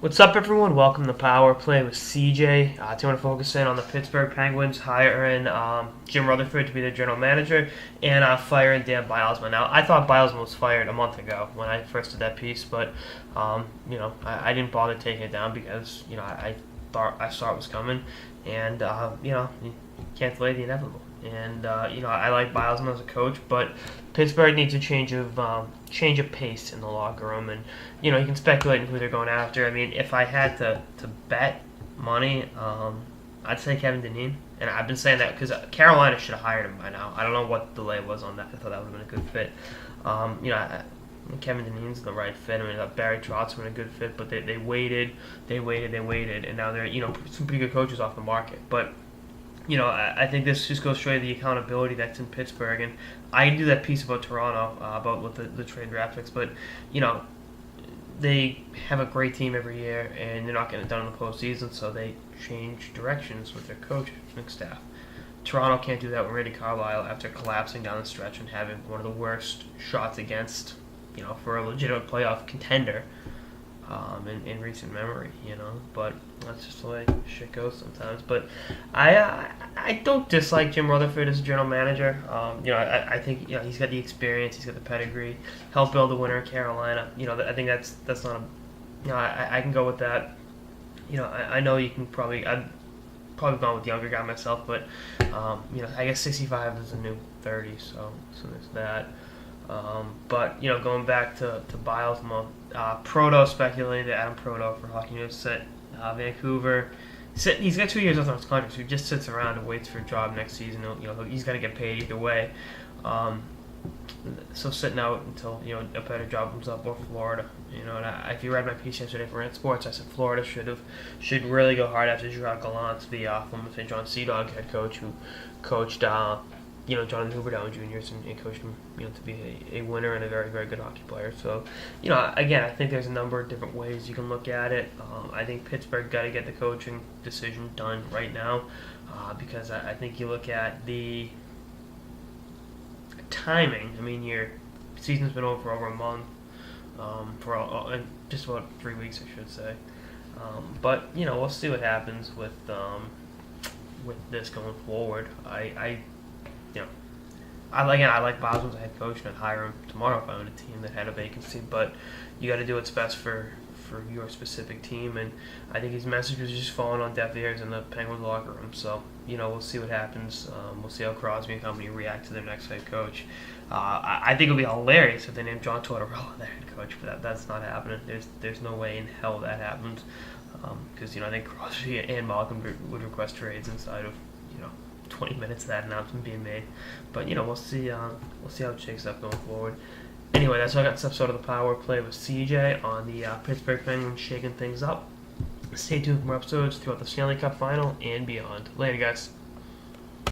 What's up, everyone? Welcome to Power Play with CJ. Today I want to focus in on the Pittsburgh Penguins hiring Jim Rutherford to be their general manager and firing Dan Bylsma. Now, I thought Bylsma was fired a month ago when I first did that piece, but I didn't bother taking it down because I thought I saw it was coming, and you can't delay the inevitable. And I like Bylsma as a coach, but Pittsburgh needs a change of pace in the locker room, and you can speculate on who they're going after. I mean, if I had to bet money, I'd say Kevin Dineen, and I've been saying that because Carolina should have hired him by now. I don't know what the delay was on that. I thought that would have been a good fit. Kevin Dineen's the right fit. I mean, Barry Trotz's been a good fit, but they waited, and now they're some pretty good coaches off the market, but. I think this just goes straight to the accountability that's in Pittsburgh. And I do that piece about Toronto, about with the trade draft picks, but, they have a great team every year, and they're not getting it done in the postseason, so they change directions with their coaching staff. Toronto can't do that with Randy Carlyle after collapsing down the stretch and having one of the worst shots against, for a legitimate playoff contender. In recent memory, but that's just the way shit goes sometimes. But I don't dislike Jim Rutherford as a general manager. I think he's got the experience, he's got the pedigree, helped build a winner in Carolina. I think that's not a, I can go with that. I know you can I'd probably gone with the younger guy myself, but I guess 65 is the new 30, so there's that. But going back to Bylsma, Proto speculated Adam Proto for Hockey News said Vancouver. He's got 2 years left on his contract, so he just sits around and waits for a job next season. He's got to get paid either way. So sitting out until a better job comes up, or Florida. And if you read my piece yesterday for Rant Sports, I said Florida should really go hard after Gerard Gallant, the former St. John Sea Dog head coach who coached Jonathan Huberdeau Jr.'s and coached him to be a winner and a very, very good hockey player. So again, I think there's a number of different ways you can look at it. I think Pittsburgh got to get the coaching decision done right now, because I think you look at the timing. I mean, your season's been over for over a month, for just about 3 weeks, I should say. But we'll see what happens with this going forward. I like Boswell's head coach, and I'd hire him tomorrow if I owned a team that had a vacancy. But you got to do what's best for your specific team, and I think his message was just falling on deaf ears in the Penguins locker room. So we'll see what happens. We'll see how Crosby and company react to their next head coach. I think it'll be hilarious if they named John Tortorella their head coach, but that's not happening. There's no way in hell that happens, because I think Crosby and Malkin would request trades inside of 20 minutes of that announcement being made. But we'll see how it shakes up going forward. Anyway, that's all I got this episode of the Power Play with CJ on the Pittsburgh Penguins shaking things up. Stay tuned for more episodes throughout the Stanley Cup Final and beyond. Later, guys.